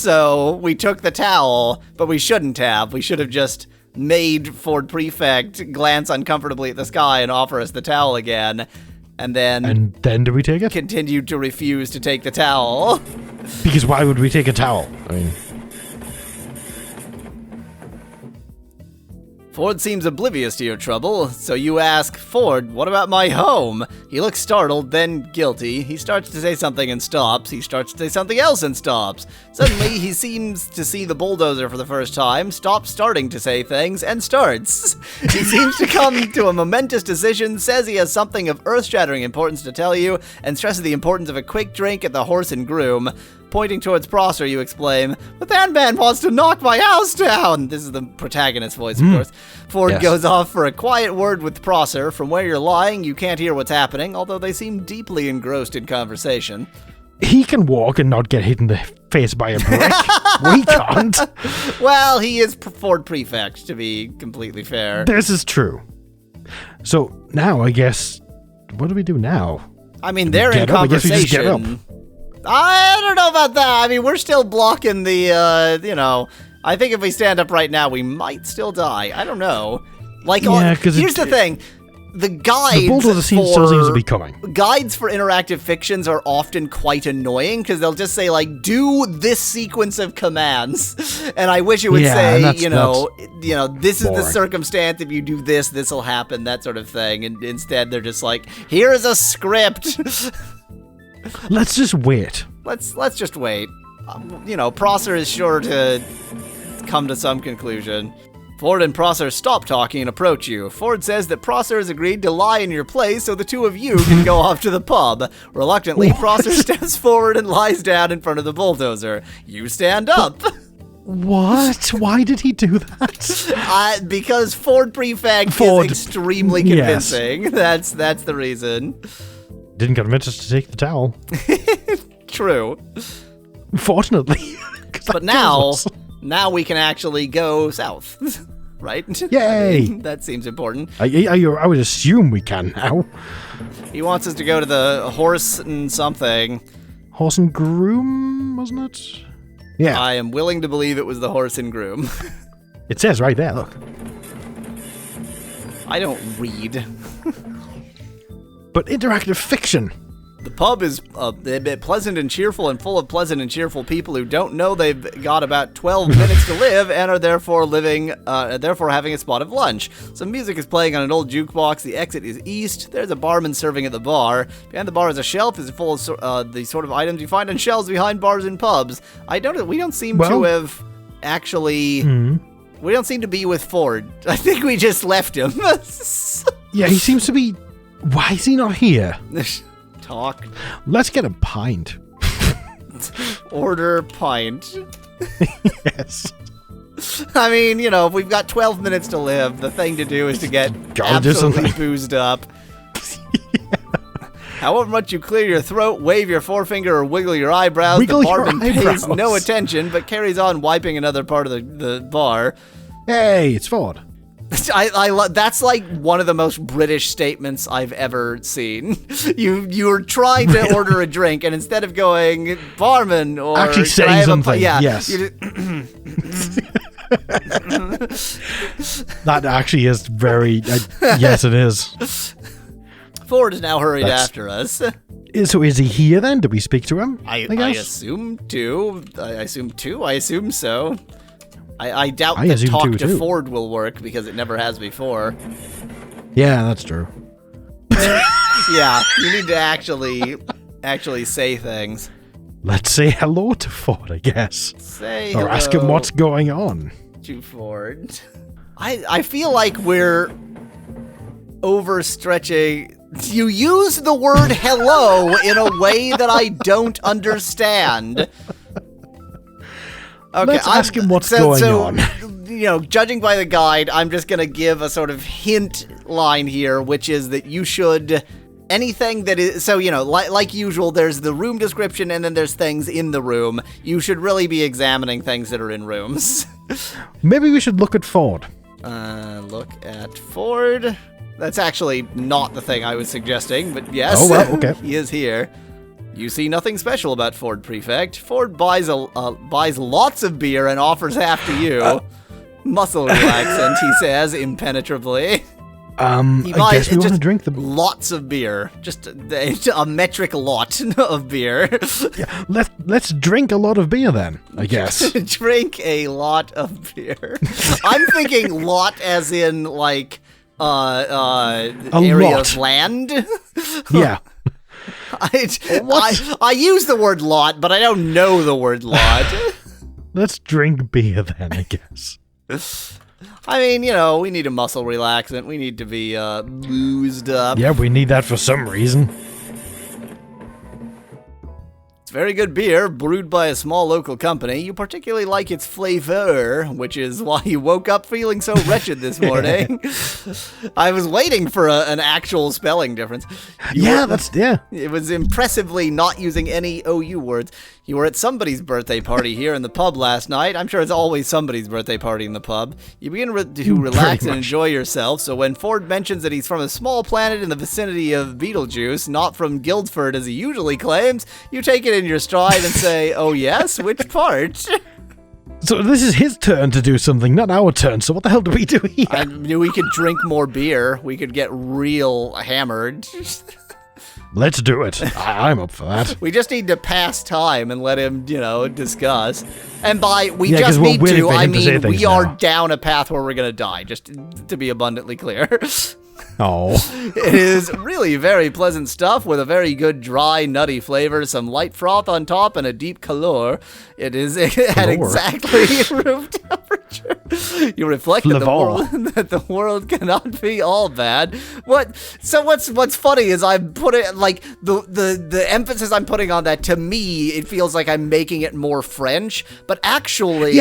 So we took the towel, but we shouldn't have. We should have just made Ford Prefect glance uncomfortably at the sky and offer us the towel again. And then do we take it? Continued to refuse to take the towel. Because why would we take a towel? I mean... Ford seems oblivious to your trouble, so you ask, Ford, what about my home? He looks startled, then guilty. He starts to say something and stops. He starts to say something else and stops. Suddenly, he seems to see the bulldozer for the first time, stops starting to say things, and starts. He seems to come to a momentous decision, says he has something of earth-shattering importance to tell you, and stresses the importance of a quick drink at the Horse and Groom. Pointing towards Prosser, you exclaim, "But that man wants to knock my house down!" This is the protagonist's voice, of course. Ford goes off for a quiet word with Prosser. From where you're lying, you can't hear what's happening, although they seem deeply engrossed in conversation. He can walk and not get hit in the face by a brick. We can't. Well, he is Ford Prefect, to be completely fair. This is true. So, now, I guess, what do we do now? I mean, they're in conversation. I guess we just get up. I don't know about that. I mean, we're still blocking the, I think if we stand up right now, we might still die. I don't know. Like, here's the thing. The guides the bulldozer still seems to be coming. Guides for interactive fictions are often quite annoying because they'll just say, like, do this sequence of commands. And I wish it would say, this is the circumstance. If you do this, this will happen, that sort of thing. And instead, they're just like, here's a script. Let's just wait. Let's just wait. Prosser is sure to come to some conclusion. Ford and Prosser stop talking and approach you. Ford says that Prosser has agreed to lie in your place so the two of you can go off to the pub. Reluctantly, Prosser steps forward and lies down in front of the bulldozer. You stand up. What? Why did he do that? Because Ford Prefect is extremely convincing. Yes. That's the reason. Didn't convince us to take the towel. True. Fortunately. But now we can actually go south, right? Yay! That seems important. I would assume we can now. He wants us to go to the Horse and something. Horse and Groom, wasn't it? Yeah. I am willing to believe it was the Horse and Groom. It says right there, look. I don't read. But interactive fiction. The pub is a bit pleasant and cheerful and full of pleasant and cheerful people who don't know they've got about 12 minutes to live and are therefore having a spot of lunch. Some music is playing on an old jukebox. The exit is east. There's a barman serving at the bar. Behind the bar is a shelf is full of the sort of items you find on shelves behind bars and pubs. We don't seem to have actually... We don't seem to be with Ford. I think we just left him. Yeah, he seems to be... Why is he not here? Talk. Let's get a pint. Order pint. Yes. I mean, if we've got 12 minutes to live, the thing to do is to get absolutely boozed up. However much you clear your throat, wave your forefinger, or wiggle your eyebrows, the barman pays no attention, but carries on wiping another part of the bar. Hey, it's Ford. That's like one of the most British statements I've ever seen. You're trying to order a drink, and instead of going barman or actually saying something, yes. That actually is very. Yes, it is. Ford is now hurried after us. So is he here then? Did we speak to him? I assume two. I assume so. I doubt that talk to Ford will work because it never has before. Yeah, that's true. Yeah, you need to actually say things. Let's say hello to Ford, I guess. Or ask him what's going on. To Ford. I feel like we're overstretching. You use the word hello in a way that I don't understand. Okay, let's ask him what's going on. Judging by the guide, I'm just going to give a sort of hint line here, which is that you should... Anything that is... So, like usual, there's the room description and then there's things in the room. You should really be examining things that are in rooms. Maybe we should look at Ford. Look at Ford. That's actually not the thing I was suggesting, but yes. Oh, well, okay. He is here. You see nothing special about Ford Prefect. Ford buys lots of beer and offers half to you. Muscle relaxant, he says impenetrably. I guess we want to drink the... Lots of beer. Just a metric lot of beer. Yeah, let's drink a lot of beer then, I guess. Drink a lot of beer. I'm thinking lot as in, like, area of land. Yeah. I use the word lot, but I don't know the word lot. Let's drink beer then, I guess. I mean, we need a muscle relaxant. We need to be boozed up. Yeah, we need that for some reason. It's very good beer, brewed by a small local company. You particularly like its flavor, which is why you woke up feeling so wretched this morning. I was waiting for an actual spelling difference. It was impressively not using any OU words. You were at somebody's birthday party here in the pub last night. I'm sure it's always somebody's birthday party in the pub. You begin to relax and enjoy yourself, so when Ford mentions that he's from a small planet in the vicinity of Beetlejuice, not from Guildford as he usually claims, you take it in your stride and say, oh yes? Which part? So this is his turn to do something, not our turn, so what the hell do we do here? I knew we could drink more beer. We could get real hammered. Let's do it. I'm up for that. We just need to pass time and let him, discuss. And by I mean we are down a path where we're going to die, just to be abundantly clear. Oh. It is really very pleasant stuff with a very good dry, nutty flavor, some light froth on top, and a deep color. It is at exactly room temperature. You reflect that the world cannot be all bad. What's funny is I put it like the emphasis I'm putting on that. To me, it feels like I'm making it more French, but actually,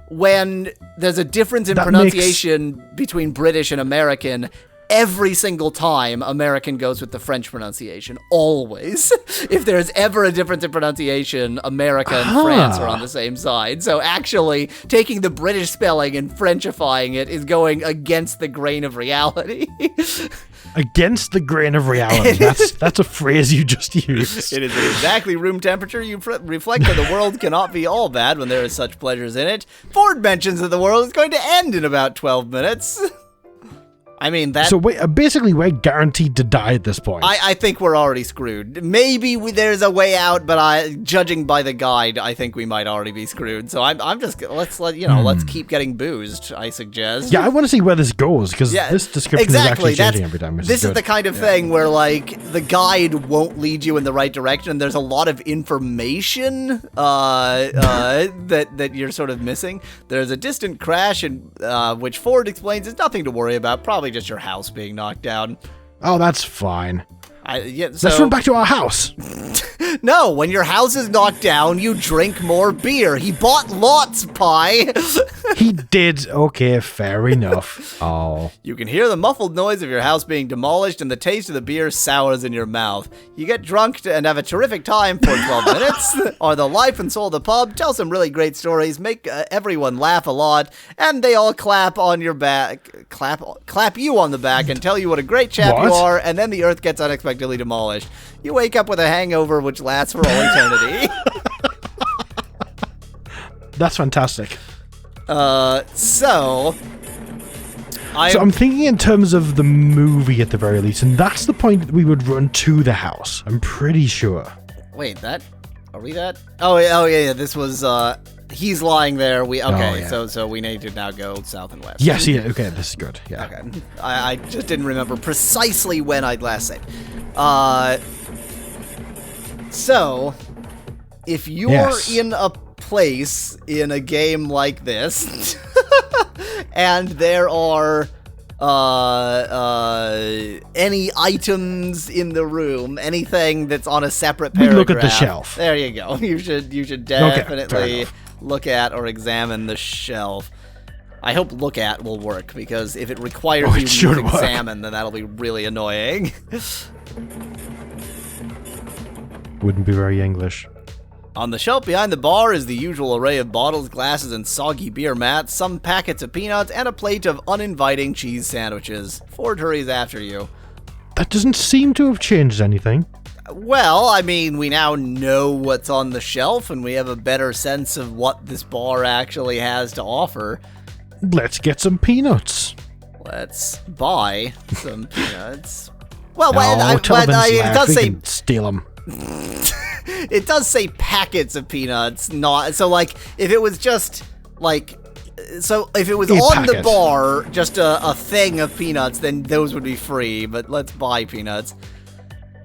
when there's a difference in pronunciation between British and American, every single time, American goes with the French pronunciation. Always. If there's ever a difference in pronunciation, America and France are on the same side. So actually, taking the British spelling and Frenchifying it is going against the grain of reality. Against the grain of reality. That's a phrase you just used. It is exactly room temperature. You reflect that the world cannot be all bad when there are such pleasures in it. Ford mentions that the world is going to end in about 12 minutes. I mean, that... So basically we're guaranteed to die at this point. I think we're already screwed. Maybe there's a way out, but judging by the guide, I think we might already be screwed. So I'm just... Let's keep getting boozed, I suggest. Yeah, I want to see where this goes, because this description is actually changing every time. This is the kind of thing where, like, the guide won't lead you in the right direction. There's a lot of information that you're sort of missing. There's a distant crash, which Ford explains is nothing to worry about, probably just your house being knocked down. Oh, that's fine. Let's run back to our house. No, when your house is knocked down, you drink more beer. He bought lots, Pie. He did. Okay, fair enough. Oh. You can hear the muffled noise of your house being demolished, and the taste of the beer sours in your mouth. You get drunk and have a terrific time for 12 minutes. Are the life and soul of the pub. Tell some really great stories. Make everyone laugh a lot, and they all clap on your back. Clap you on the back and tell you what a great chap you are, and then the earth gets unexpectedly demolished. You wake up with a hangover which lasts for all eternity. That's fantastic. So I'm thinking in terms of the movie at the very least, and that's the point that we would run to the house. I'm pretty sure. Wait, are we that? Oh yeah. This was he's lying there. So we need to now go south and west. Yes, yeah. Okay, this is good. Yeah. Okay. I just didn't remember precisely when I'd last said. So, if you're in a place in a game like this, and there are any items in the room, anything that's on a separate paragraph, look at the shelf. There you go. You should definitely look at or examine the shelf. I hope look at will work, because if it requires you to examine, then that'll be really annoying. Wouldn't be very English. On the shelf behind the bar is the usual array of bottles, glasses, and soggy beer mats, some packets of peanuts, and a plate of uninviting cheese sandwiches. Ford hurries after you. That doesn't seem to have changed anything. Well, I mean, we now know what's on the shelf, and we have a better sense of what this bar actually has to offer. Let's get some peanuts. Let's buy some peanuts. Well, it does say steal them. It does say packets of peanuts, not so. Like, if it was just like, so if it was on the bar, just a thing of peanuts, then those would be free. But let's buy peanuts.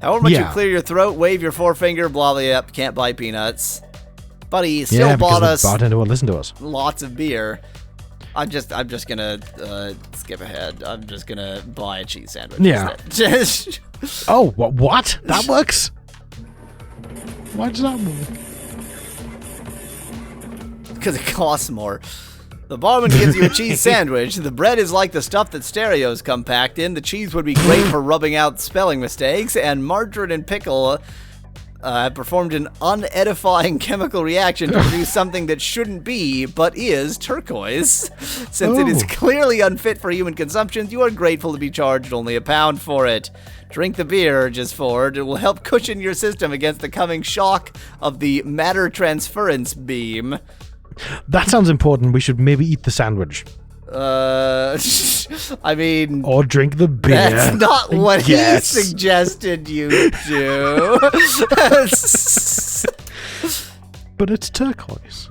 However much you clear your throat, wave your forefinger, blah blah. Yep, can't buy peanuts. Buddy still bought us. Bartender will listen to us. Lots of beer. I'm just gonna skip ahead. I'm just gonna buy a cheese sandwich. Yeah. Oh, what? That works? Why does that work? Because it costs more. The barman gives you a cheese sandwich. The bread is like the stuff that stereos come packed in. The cheese would be great for rubbing out spelling mistakes. And margarine and pickle have performed an unedifying chemical reaction to produce something that shouldn't be, but is turquoise. Since it is clearly unfit for human consumption, you are grateful to be charged only £1 for it. Drink the beer, urges Ford. It will help cushion your system against the coming shock of the matter transference beam. That sounds important. We should maybe eat the sandwich. I mean... Or drink the beer. That's not what he suggested you do. But it's turquoise.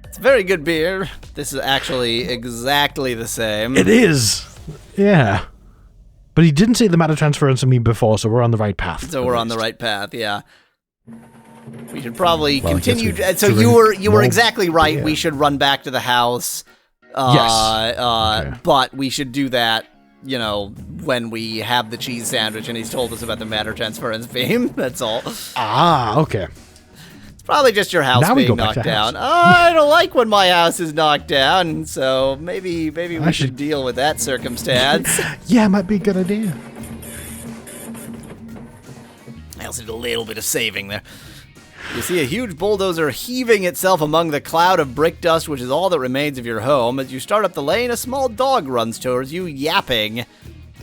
It's very good beer. This is actually exactly the same. It is. Yeah. But he didn't say the matter transference to me before, so we're on the right path. So we're on the right path, yeah. We should probably continue. So you were exactly right. We should run back to the house. Yes. But we should do that, you know, when we have the cheese sandwich and he's told us about the matter transference beam. That's all. Ah, okay. It's probably just your house being knocked down. I don't like when my house is knocked down, so maybe we should deal with that circumstance. Yeah, might be a good idea. I also did a little bit of saving there. You see a huge bulldozer heaving itself among the cloud of brick dust, which is all that remains of your home. As you start up the lane, a small dog runs towards you, yapping.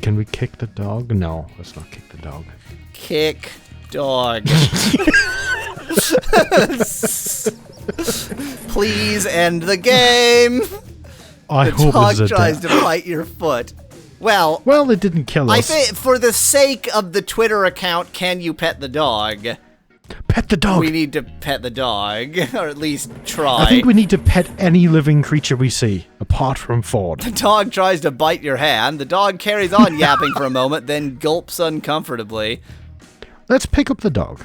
Can we kick the dog? No, let's not kick the dog. Kick dog. Please end the game. I hope the dog tries to bite your foot. Well, it didn't kill us. I think for the sake of the Twitter account, can you pet the dog? Pet the dog. We need to pet the dog, or at least try. I think we need to pet any living creature we see, apart from Ford. The dog tries to bite your hand. The dog carries on yapping for a moment, then gulps uncomfortably. Let's pick up the dog.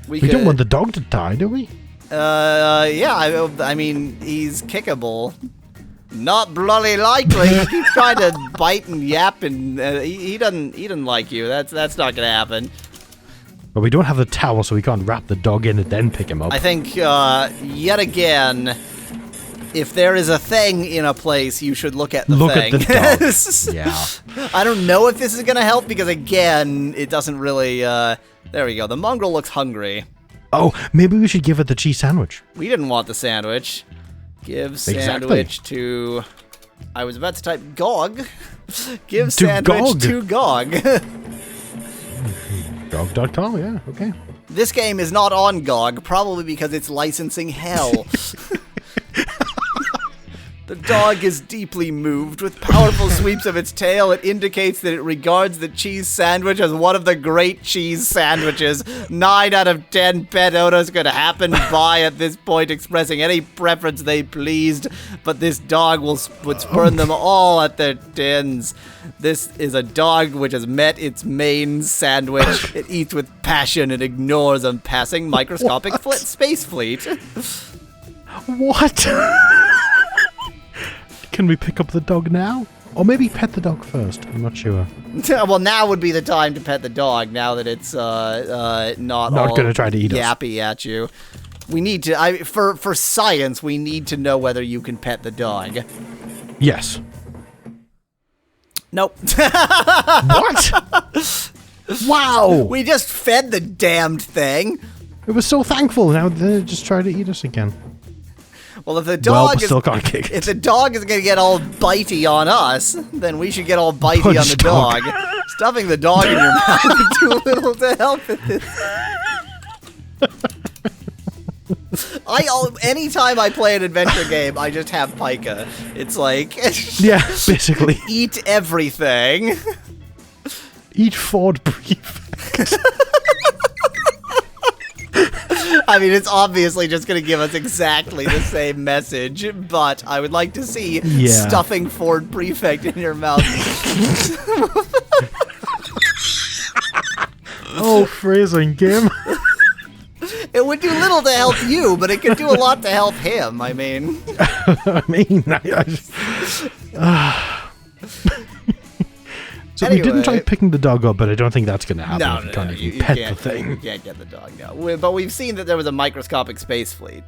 We don't want the dog to die, do we? Yeah, I mean, he's kickable. Not bloody likely. He keeps trying to bite and yap, and he doesn't like you. That's not gonna happen. But we don't have the towel, so we can't wrap the dog in and then pick him up. I think, yet again, if there is a thing in a place, you should look at the thing. Look at the dog. Yeah. I don't know if this is going to help, because, again, it doesn't really... there we go. The mongrel looks hungry. Oh, maybe we should give it the cheese sandwich. We didn't want the sandwich. Give sandwich to... I was about to type GOG. Give sandwich to GOG. GOG.com, yeah, okay. This game is not on GOG, probably because it's licensing hell. The dog is deeply moved. With powerful sweeps of its tail, it indicates that it regards the cheese sandwich as one of the great cheese sandwiches. 9 out of 10 pet owners could happen by at this point, expressing any preference they pleased, but this dog would spurn them all at their tins. This is a dog which has met its main sandwich. It eats with passion and ignores a passing microscopic space fleet. What? Can we pick up the dog now? Or maybe pet the dog first. I'm not sure. Well, now would be the time to pet the dog, now that it's not going to try to eat yappy at you. We need to... for science, we need to know whether you can pet the dog. Yes. Nope. What? Wow. We just fed the damned thing. It was so thankful. Now they just try to eat us again. Well, if the dog still can't kick it. If the dog is going to get all bitey on us, then we should get all bitey Punch on the dog. Stuffing the dog in your mouth would do little to help with this. Anytime I play an adventure game, I just have pica. It's like... yeah, basically. Eat everything. Eat Ford Prefect. I mean, it's obviously just going to give us exactly the same message, but I would like to see stuffing Ford Prefect in your mouth. Oh, phrasing, Kim. It would do little to help you, but it could do a lot to help him, I mean. So anyway, we didn't try picking the dog up, but I don't think that's going to happen if you can't even pet the thing. You can't get the dog, no. But we've seen that there was a microscopic space fleet.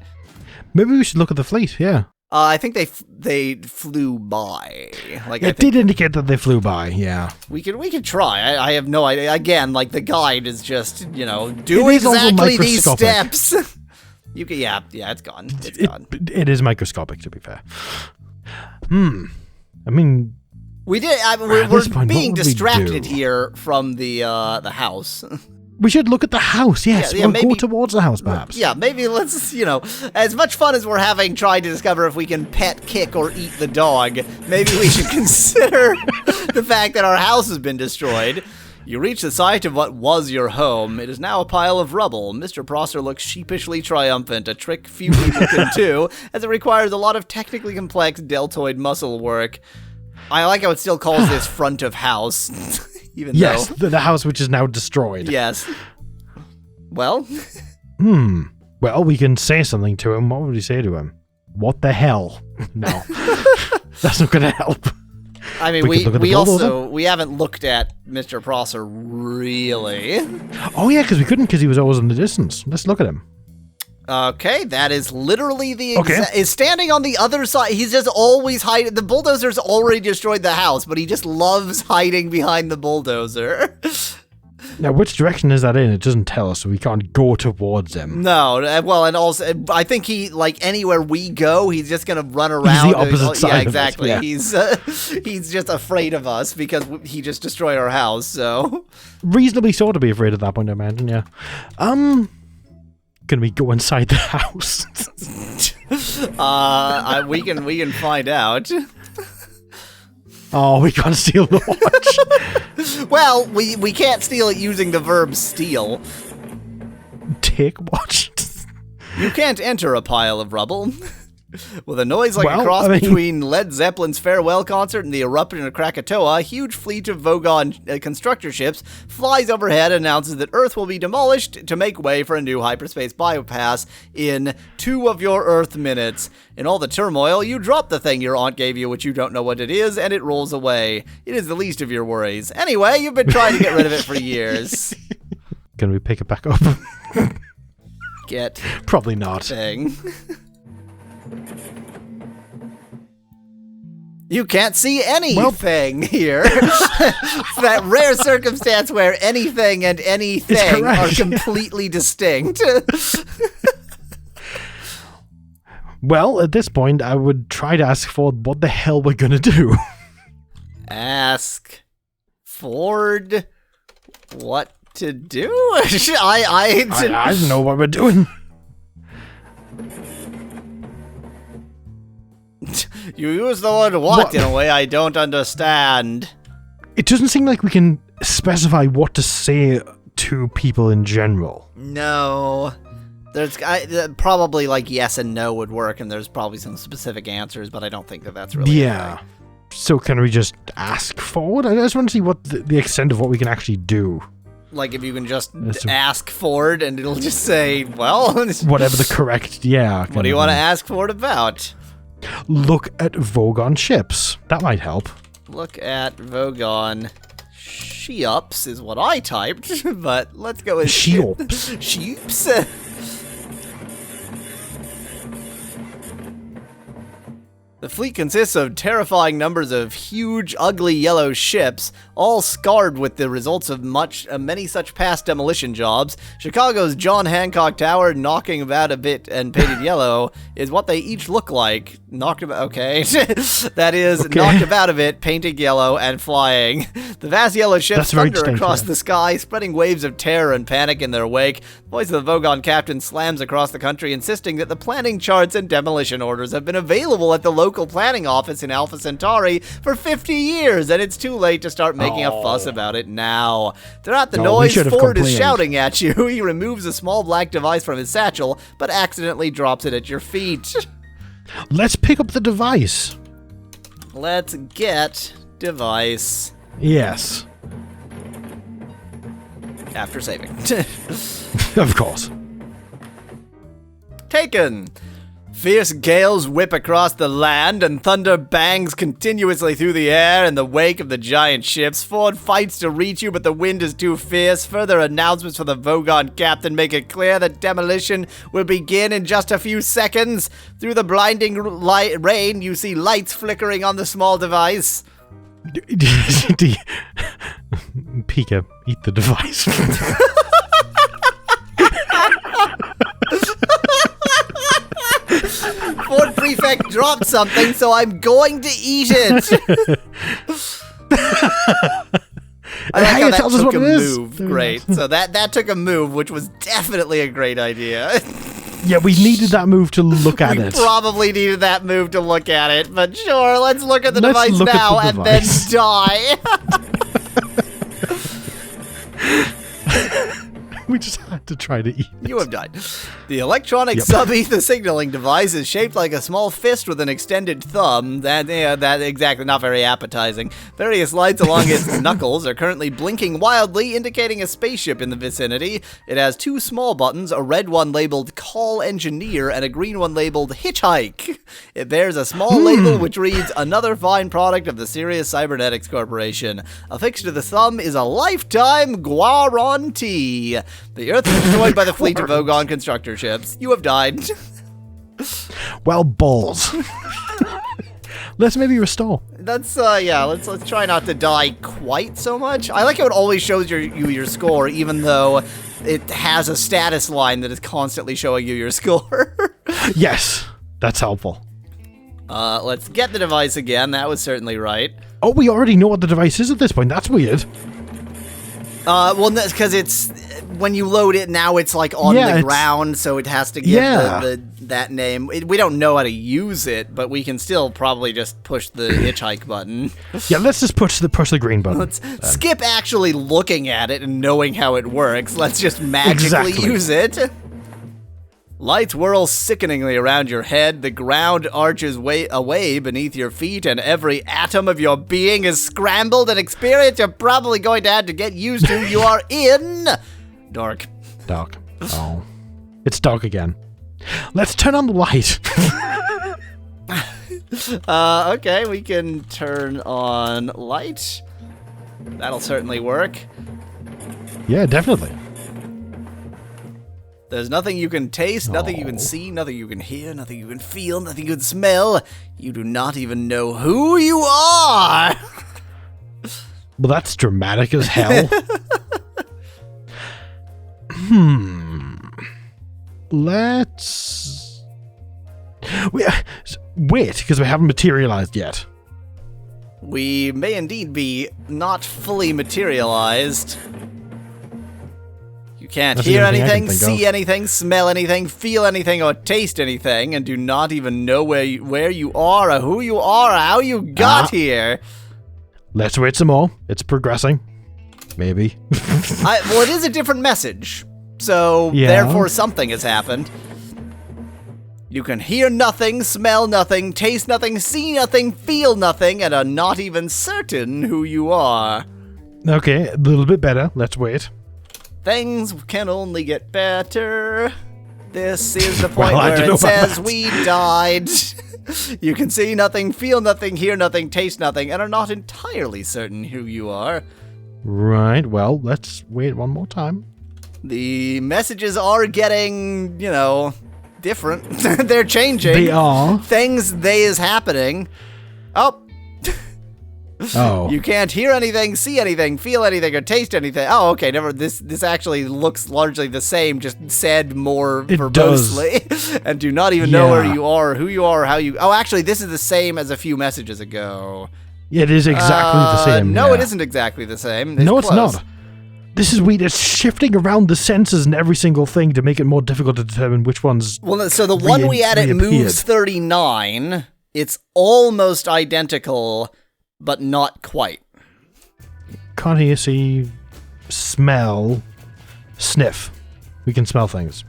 Maybe we should look at the fleet, yeah. I think they flew by. Like it did indicate that they flew by, yeah. We could try. I have no idea. Again, like the guide is just, do exactly these steps. You can, yeah, it's gone. It's gone. It is microscopic, to be fair. I mean... We're being distracted here from the house. We should look at the house, yes. We'll go towards the house, perhaps. Yeah, maybe let's, as much fun as we're having trying to discover if we can pet, kick, or eat the dog, maybe we should consider the fact that our house has been destroyed. You reach the site of what was your home. It is now a pile of rubble. Mr. Prosser looks sheepishly triumphant, a trick few people can do, as it requires a lot of technically complex deltoid muscle work. I like how it still calls this front of house, even though... the house which is now destroyed. Yes. Well? Well, we can say something to him. What would we say to him? What the hell? No. That's not going to help. I mean, we haven't looked at Mr. Prosser, really. Oh, yeah, because we couldn't, because he was always in the distance. Let's look at him. Okay, that is literally is standing on the other side. He's just always hiding. The bulldozer's already destroyed the house, but he just loves hiding behind the bulldozer. Now, which direction is that in? It doesn't tell us, so we can't go towards him. No, well, and also, I think he, like, anywhere we go, he's just gonna run around. He's the opposite side. Yeah, exactly. Of it, yeah. He's just afraid of us because he just destroyed our house, so. Reasonably so to be afraid at that point, I imagine, yeah. Can we go inside the house? We can find out. Oh, we gotta steal the watch. Well, we can't steal it using the verb steal. Take watch. You can't enter a pile of rubble. With a noise like a cross between Led Zeppelin's Farewell Concert and the eruption of Krakatoa, a huge fleet of Vogon constructor ships flies overhead and announces that Earth will be demolished to make way for a new hyperspace bypass in 2 of your Earth minutes. In all the turmoil, you drop the thing your aunt gave you, which you don't know what it is, and it rolls away. It is the least of your worries. Anyway, you've been trying to get rid of it for years. Can we pick it back up? Probably not. Thing. You can't see anything here. It's that rare circumstance where anything and anything are completely distinct. Well, at this point, I would try to ask Ford what the hell we're gonna do. Ask Ford what to do? I don't know what we're doing. You use the word what in a way I don't understand. It doesn't seem like we can specify what to say to people in general. No. There's probably like yes and no would work, and there's probably some specific answers, but I don't think that that's really... Yeah. Right. So can we just ask Ford? I just want to see what the extent of what we can actually do. Like if you can just ask Ford and it'll just say, well... whatever the correct, yeah. What do you want to ask Ford about? Look at Vogon ships. That might help. Look at Vogon ships is what I typed, but let's go with ships. The fleet consists of terrifying numbers of huge, ugly yellow ships, all scarred with the results of many such past demolition jobs. Chicago's John Hancock Tower, knocking about a bit and painted yellow, is what they each look like. Knocked about, okay. That is, okay. Knocked about a bit, painted yellow, and flying. The vast yellow ships thunder across the sky, spreading waves of terror and panic in their wake. The voice of the Vogon captain slams across the country, insisting that the planning charts and demolition orders have been available at the local planning office in Alpha Centauri for 50 years, and it's too late to start making a fuss about it now. Throughout the noise, Ford is shouting at you. He removes a small black device from his satchel, but accidentally drops it at your feet. Let's pick up the device. Let's get device. Yes. After saving. Of course. Taken. Fierce gales whip across the land, and thunder bangs continuously through the air in the wake of the giant ships. Ford fights to reach you, but the wind is too fierce. Further announcements from the Vogon captain make it clear that demolition will begin in just a few seconds. Through the blinding rain, you see lights flickering on the small device. Pika, eat the device. Ford Prefect dropped something, so I'm going to eat it. I like how that took a move. Great. So that took a move, which was definitely a great idea. Yeah, we needed that move to look at it. We probably needed that move to look at it, but sure, let's look at the device now and then die. We just had to try to eat it. You have died. The electronic sub-ether signaling device is shaped like a small fist with an extended thumb. That exactly not very appetizing. Various lights along its knuckles are currently blinking wildly, indicating a spaceship in the vicinity. It has two small buttons, a red one labeled Call Engineer and a green one labeled Hitchhike. It bears a small label which reads, Another fine product of the Sirius Cybernetics Corporation. Affixed to the thumb is a lifetime guarantee. The Earth is destroyed by the fleet of Vogon constructor ships. You have died. Well, balls. Let's maybe restore. Let's try not to die quite so much. I like how it always shows you your score, even though it has a status line that is constantly showing you your score. Yes, that's helpful. Let's get the device again. That was certainly right. Oh, we already know what the device is at this point. That's weird. Well, that's because it's when you load it now, it's like on the ground, so it has to get that name. We don't know how to use it, but we can still probably just push the hitchhike button. Yeah, let's just push the green button. Let's skip actually looking at it and knowing how it works. Let's just magically use it. Lights whirl sickeningly around your head, the ground arches away beneath your feet, and every atom of your being is scrambled, an experience you're probably going to have to get used to. You are in... Dark. Dark. Oh. It's dark again. Let's turn on the light. Okay, we can turn on light. That'll certainly work. Yeah, definitely. There's nothing you can taste, nothing you can see, nothing you can hear, nothing you can feel, nothing you can smell. You do not even know who you are! Well, that's dramatic as hell. Let's... Wait, because we haven't materialized yet. We may indeed be not fully materialized. You can't hear anything, see anything, smell anything, feel anything, or taste anything, and do not even know where you are, or who you are, or how you got here. Let's wait some more. It's progressing. Maybe. Well, it is a different message, so therefore something has happened. You can hear nothing, smell nothing, taste nothing, see nothing, feel nothing, and are not even certain who you are. Okay, a little bit better. Let's wait. Things can only get better. This is the point where it says we died. You can see nothing, feel nothing, hear nothing, taste nothing, and are not entirely certain who you are. Right, well, let's wait one more time. The messages are getting, different. They're changing. They are. They is happening. Oh. Oh. You can't hear anything, see anything, feel anything, or taste anything. Oh, okay, never. This actually looks largely the same, just said more verbosely. And do not even know where you are, who you are, how you... Oh, actually, this is the same as a few messages ago. It is exactly the same. No, it isn't exactly the same. It's not. This is weird. It's shifting around the sensors and every single thing to make it more difficult to determine which one's... Well, so the one we had at moves 39, it's almost identical... but not quite. Can't hear, see, smell, sniff. We can smell things.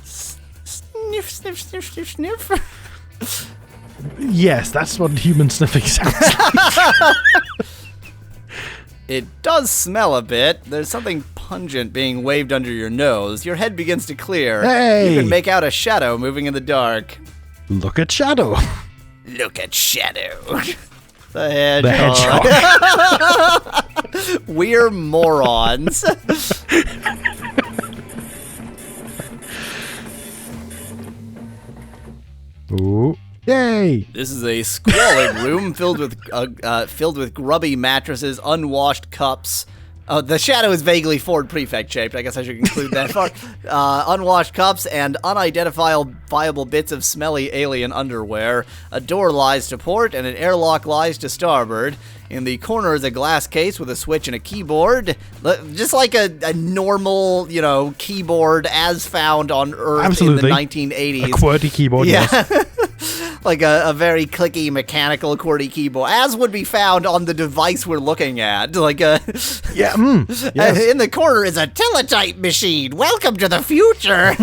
Sniff, sniff, sniff, sniff, sniff. Yes, that's what human sniffing sounds like. It does smell a bit. There's something pungent being waved under your nose. Your head begins to clear. Hey! You can make out a shadow moving in the dark. Look at Shadow. Look at Shadow. The hedgehog. We're morons. Ooh. Yay! This is a squalid room filled with grubby mattresses, unwashed cups. Oh, the shadow is vaguely Ford Prefect shaped. I guess I should include that part. Unwashed cups and unidentifiable bits of smelly alien underwear. A door lies to port and an airlock lies to starboard. In the corner is a glass case with a switch and a keyboard. Just like a normal, keyboard as found on Earth in the 1980s. A QWERTY keyboard, yes. Like a very clicky, mechanical QWERTY keyboard, as would be found on the device we're looking at. Yes. In the corner is a Teletype machine. Welcome to the future.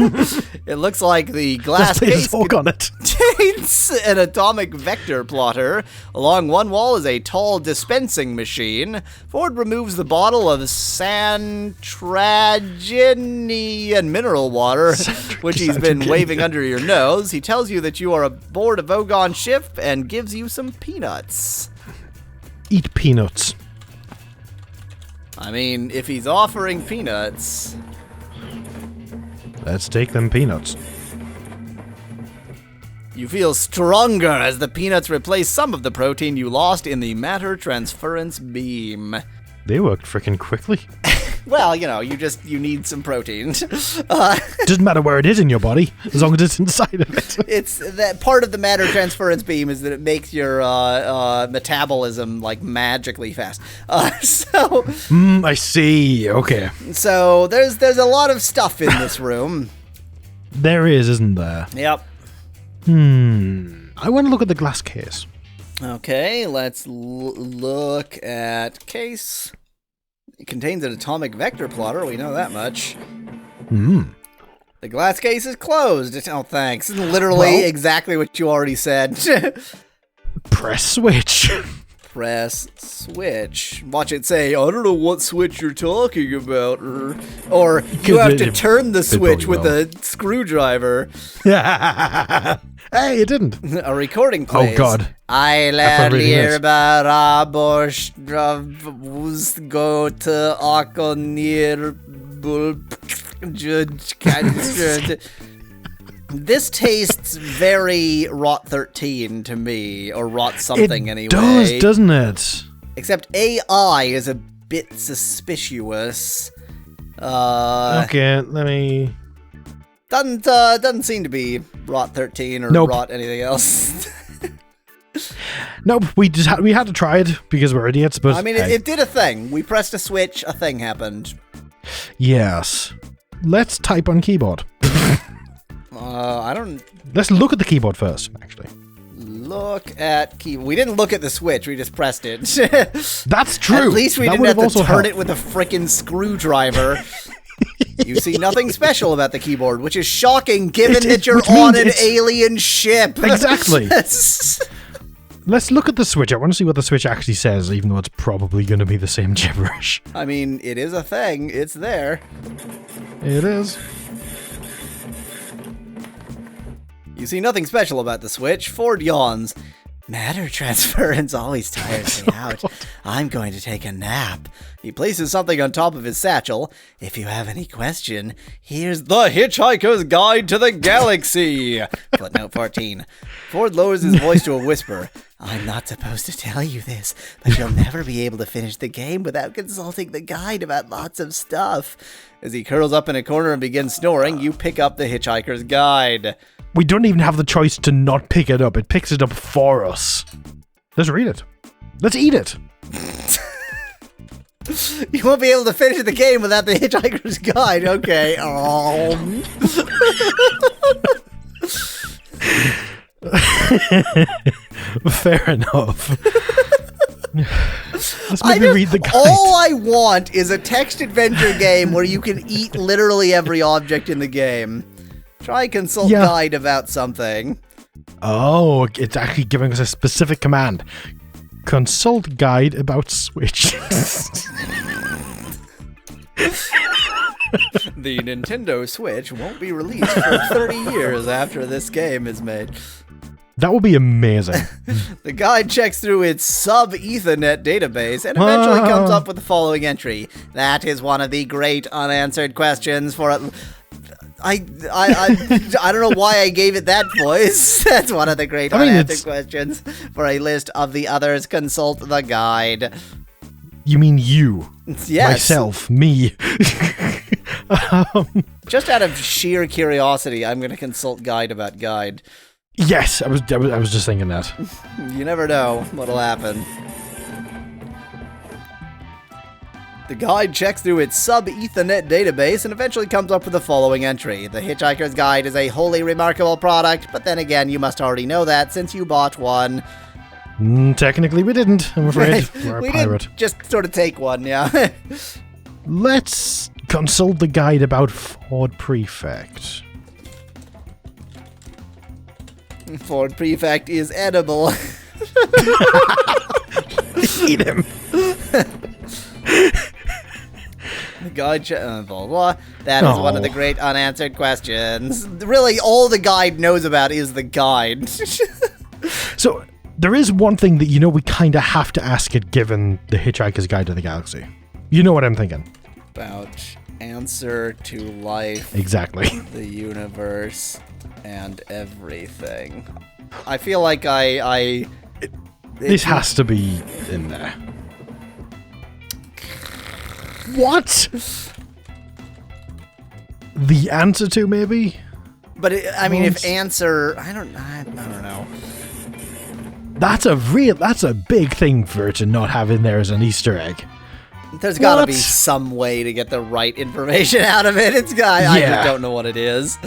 It looks like the glass case contains an atomic vector plotter. Along one wall is a tall dispensing machine. Ford removes the bottle of Santraginian mineral water, which he's been waving under your nose. He tells you that you are aboard a Vogon ship and gives you some peanuts. Eat peanuts. I mean, if he's offering peanuts... Let's take them peanuts. You feel stronger as the peanuts replace some of the protein you lost in the matter transference beam. They worked freaking quickly. Well, you need some protein. Doesn't matter where it is in your body, as long as it's inside of it. It's that part of the matter transference beam is that it makes your metabolism magically fast. I see. Okay. So there's a lot of stuff in this room. There is, isn't there? Yep. I want to look at the glass case. Okay, let's look at case. It contains an atomic vector plotter, we know that much. The glass case is closed. Oh, thanks. Literally exactly what you already said. Press switch. Press switch. Watch it say, I don't know what switch you're talking about. Or you have to turn the switch with a screwdriver. Hey, it didn't. A recording plays. Oh, God. I learned here about Abosh go to Akonir This tastes very Rot 13 to me, or Rot something anyway. It does, doesn't it? Except AI is a bit suspicious. Okay, let me... Doesn't seem to be Rot 13 or Rot anything else. Nope, we had to try it because we're idiots, but... I mean, it did a thing. We pressed a switch, a thing happened. Yes. Let's type on keyboard. I don't... Let's look at the keyboard first, actually. Look at keyboard. We didn't look at the switch, we just pressed it. That's true. At least we didn't have to turn it with a frickin' screwdriver. You see nothing special about the keyboard, which is shocking given that you're on an alien ship. Exactly. Let's look at the switch. I want to see what the switch actually says, even though it's probably going to be the same gibberish. I mean, it is a thing. It's there. It is. You see nothing special about the switch. Ford yawns. Matter transference always tires me out. I'm going to take a nap. He places something on top of his satchel. If you have any question, here's The Hitchhiker's Guide to the Galaxy. Footnote 14. Ford lowers his voice to a whisper. I'm not supposed to tell you this, but you'll never be able to finish the game without consulting the guide about lots of stuff. As he curls up in a corner and begins snoring, you pick up The Hitchhiker's Guide. We don't even have the choice to not pick it up. It picks it up for us. Let's read it. Let's eat it. You won't be able to finish the game without The Hitchhiker's Guide. Okay. Fair enough. Let's maybe read the guide. All I want is a text adventure game where you can eat literally every object in the game. Try consult guide about something. Oh, it's actually giving us a specific command. Consult guide about Switch. The Nintendo Switch won't be released for 30 years after this game is made. That would be amazing. The guide checks through its sub-Ethernet database and eventually comes up with the following entry. That is one of the great unanswered questions for... I don't know why I gave it that voice. That's one of the great unanswered questions. For a list of the others, consult the guide. You mean you? Yes. Myself. Me. Just out of sheer curiosity, I'm going to consult guide about guide. Yes, I was just thinking that. You never know what'll happen. The guide checks through its sub-Ethernet database and eventually comes up with the following entry. The Hitchhiker's Guide is a wholly remarkable product, but then again, you must already know that since you bought one. Technically, we didn't, I'm afraid. We're a pirate. Did just sort of take one, yeah. Let's consult the guide about Ford Prefect. Ford Prefect is edible. Eat him. The guide blah, blah, blah. That is one of the great unanswered questions. Really, all the guide knows about is the guide. So, there is one thing that, we kind of have to ask it given the Hitchhiker's Guide to the Galaxy. You know what I'm thinking. About answer to life. Exactly. The universe and everything. I feel like this has to be in there. What? The answer to, maybe? But, if answer... I don't know. That's a big thing for it to not have in there as an Easter egg. There's got to be some way to get the right information out of it. I just don't know what it is.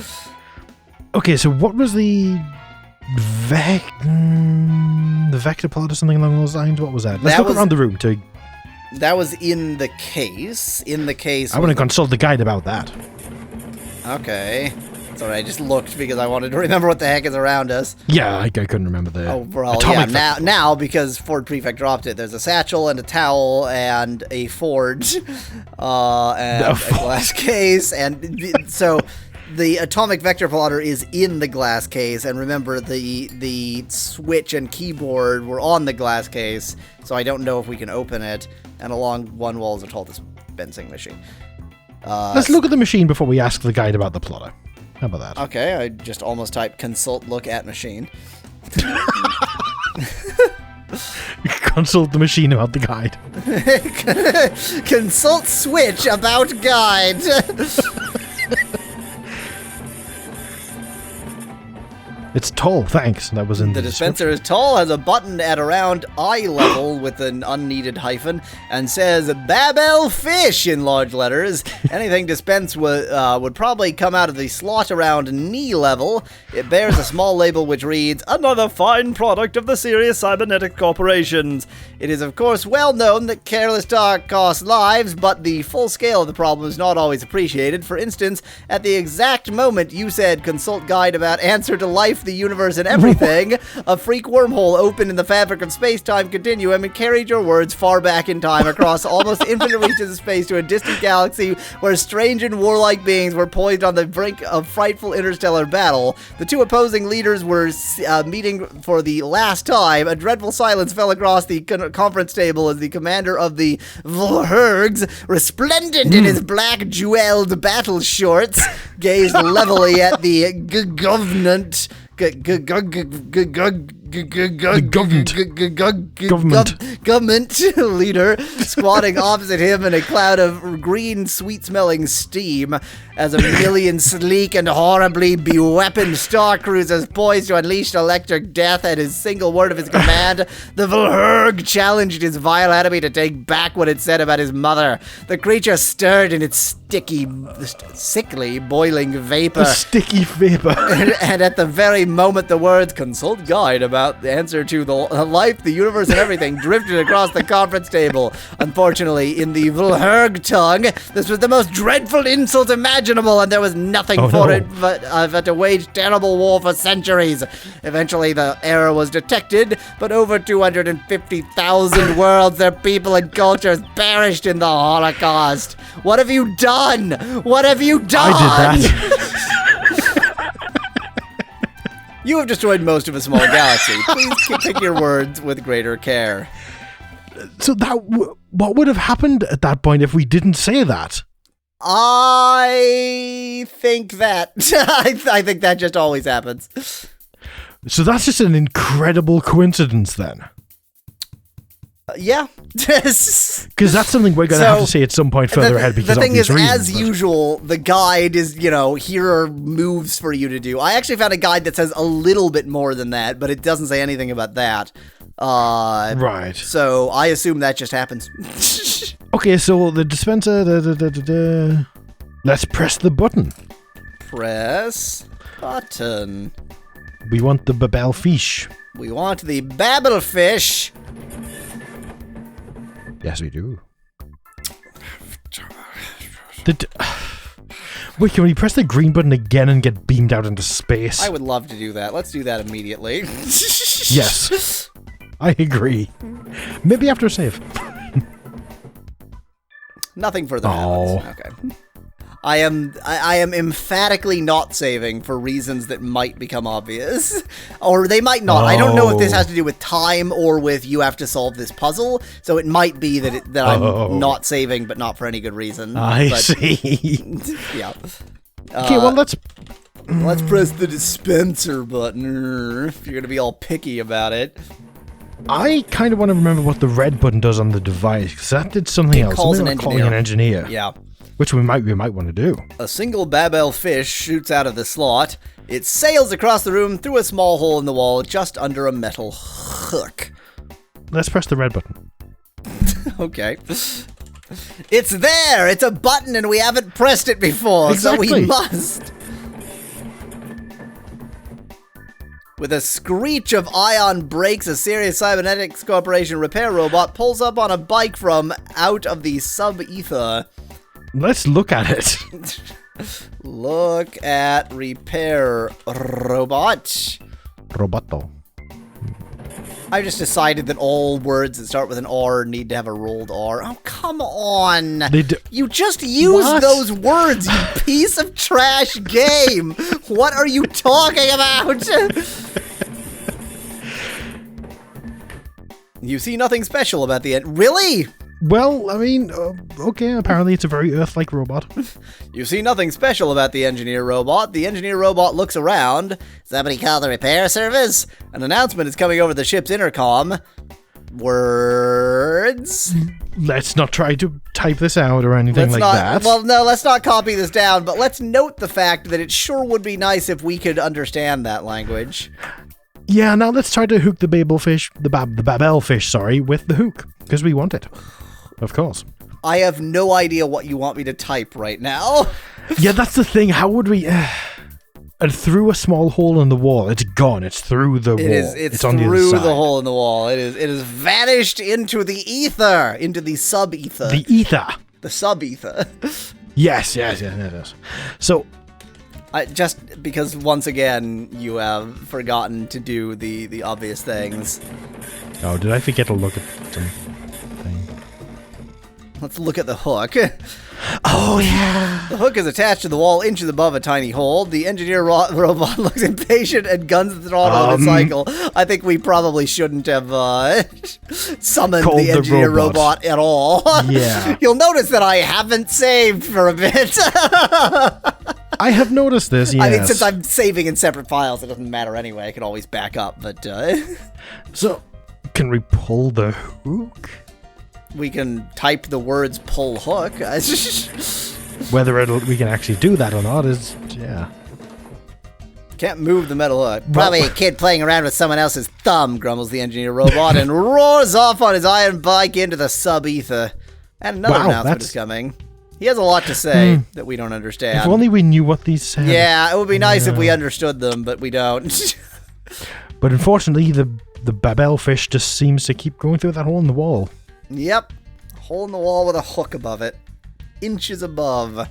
Okay, so what was the vector plot or something along those lines? What was that? Let's look around the room to... That was in the case. In the case... I want to consult the guide about that. Okay. Sorry, I just looked because I wanted to remember what the heck is around us. Yeah, I couldn't remember the... Oh, well, yeah, now, because Ford Prefect dropped it, there's a satchel and a towel and a forge and a glass case. And so the atomic vector plotter is in the glass case. And remember, the switch and keyboard were on the glass case, so I don't know if we can open it. And along one wall is a tall dispensing machine. Let's look at the machine before we ask the guide about the plotter. How about that? Okay, I just almost typed consult look at machine. Consult the machine about the guide. Consult switch about guide. It's tall, thanks. That was in the dispenser is tall, has a button at around eye level with an unneeded hyphen, and says Babel Fish in large letters. Anything dispensed would probably come out of the slot around knee level. It bears a small label which reads, "Another fine product of the Serious Cybernetics Corporations." It is, of course, well known that careless talk costs lives, but the full scale of the problem is not always appreciated. For instance, at the exact moment you said consult guide about answer to life life, the universe, and everything, a freak wormhole opened in the fabric of space-time continuum and carried your words far back in time across almost infinite reaches of space to a distant galaxy where strange and warlike beings were poised on the brink of frightful interstellar battle. The two opposing leaders were meeting for the last time. A dreadful silence fell across the conference table as the commander of the Volhergs, resplendent in his black jeweled battle shorts, gazed levelly at the government leader squatting opposite him in a cloud of green, sweet-smelling steam as a million sleek and horribly beweaponed star cruisers poised to unleash electric death at his single word of his command. The Volherg challenged his vile enemy to take back what it said about his mother. The creature stirred in its sickly, boiling vapor. Sticky vapor. And at the very moment the words, consult guide about the answer to the life, the universe, and everything, drifted across the conference table. Unfortunately, in the Volherg tongue, this was the most dreadful insult imaginable, and there was nothing it but to wage terrible war for centuries. Eventually, the error was detected, but over 250,000 worlds, their people and cultures perished in the Holocaust. What have you done? What have you done? I did that. You have destroyed most of a small galaxy. Please pick your words with greater care. So what would have happened at that point if we didn't say that? I think that. I think that just always happens. So that's just an incredible coincidence then. Yeah. Because that's something we're going to have to say at some point further ahead. Because the thing is, reasons, as usual, the guide is, here are moves for you to do. I actually found a guide that says a little bit more than that, but it doesn't say anything about that. Right. So I assume that just happens. Okay, so the dispenser. Let's press the button. Press button. We want the Babel fish. We want the Babel fish. Yes, we do. Wait, can we press the green button again and get beamed out into space? I would love to do that. Let's do that immediately. Yes. I agree. Maybe after a save. Nothing further happens. Okay. I am emphatically not saving for reasons that might become obvious. Or they might not. I don't know if this has to do with time or with you have to solve this puzzle. So it might be that I'm not saving, but not for any good reason. I see. Yeah. Okay, well, let's press the dispenser button if you're going to be all picky about it. I kind of want to remember what the red button does on the device, because that did something else. Calling an engineer. Yeah. Which we might want to do. A single Babel fish shoots out of the slot. It sails across the room through a small hole in the wall just under a metal hook. Let's press the red button. Okay. It's there! It's a button and we haven't pressed it before, exactly. So we must. With a screech of ion brakes, a Serious Cybernetics Corporation repair robot pulls up on a bike from out of the sub-ether. Let's look at it. Look at repair robot. Roboto. I just decided that all words that start with an R need to have a rolled R. Oh, come on. You just used those words, you piece of trash game. What are you talking about? You see nothing special about the end. Really? Well, I mean, okay, apparently it's a very Earth-like robot. You see nothing special about the engineer robot. The engineer robot looks around. Somebody call the repair service? An announcement is coming over the ship's intercom. Words? Let's not try to type this out or anything that. Well, no, let's not copy this down, but let's note the fact that it sure would be nice if we could understand that language. Yeah, now let's try to hook the Babel fish, the Babel fish, with the hook, because we want it. Of course. I have no idea what you want me to type right now. Yeah, that's the thing. How would we... and through a small hole in the wall. It's gone. It's through the wall. It's on through the other side. The hole in the wall. It is vanished into the ether. Into the sub-ether. The ether. The sub-ether. Yes, it is. So... Just because, once again, you have forgotten to do the obvious things. Oh, did I forget to look at something? Let's look at the hook. Oh, yeah. The hook is attached to the wall inches above a tiny hole. The engineer robot looks impatient and guns the throttle of the cycle. I think we probably shouldn't have summoned the engineer robot at all. Yeah. You'll notice that I haven't saved for a bit. I have noticed this, yes. I mean, since I'm saving in separate files, it doesn't matter anyway. I can always back up, but... So, can we pull the hook? We can type the words pull hook. Whether we can actually do that or not is, yeah. Can't move the metal hook. Probably a kid playing around with someone else's thumb, grumbles the engineer robot and roars off on his iron bike into the sub-ether. And another announcement is coming. He has a lot to say that we don't understand. If only we knew what these said. Yeah, it would be nice if we understood them, but we don't. But unfortunately, the babelfish just seems to keep going through that hole in the wall. Yep. Hole in the wall with a hook above it. Inches above.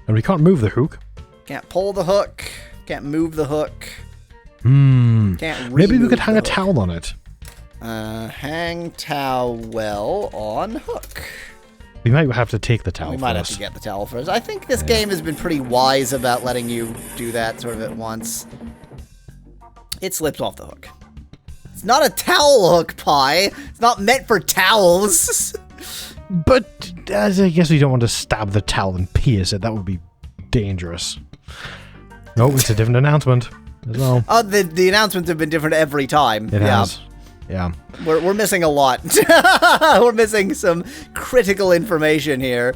And we can't move the hook. Can't pull the hook. Can't move the hook. Can't maybe we could hang a towel on it. Hang towel on hook. We might have to take the towel first. We might have to get the towel first. I think this game has been pretty wise about letting you do that sort of at once. It slips off the hook. It's not a towel hook, Pie. It's not meant for towels. But I guess we don't want to stab the towel and pierce it. That would be dangerous. No, it's a different announcement as well. Oh, the announcements have been different every time. It has. Yeah. We're missing a lot. We're missing some critical information here.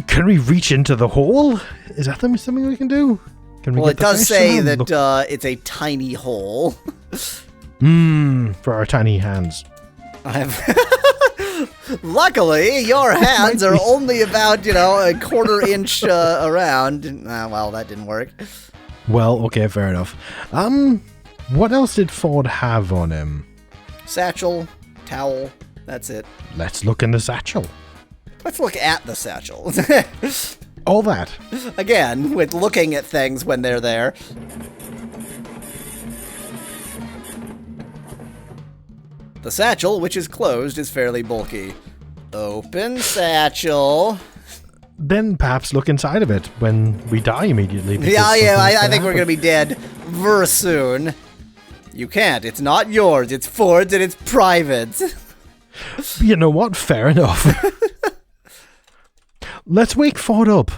Can we reach into the hole? Is that something we can do? Can we well, it does say that it's a tiny hole. For our tiny hands. Luckily, your hands are only about, a quarter-inch around. Well, that didn't work. Well, okay, fair enough. What else did Ford have on him? Satchel, towel, that's it. Let's look in the satchel. Let's look at the satchel. All that. Again, with looking at things when they're there. The satchel, which is closed, is fairly bulky. Open satchel. Then perhaps look inside of it when we die immediately. I think we're going to be dead very soon. You can't. It's not yours. It's Ford's and it's private. You know what? Fair enough. Let's wake Ford up.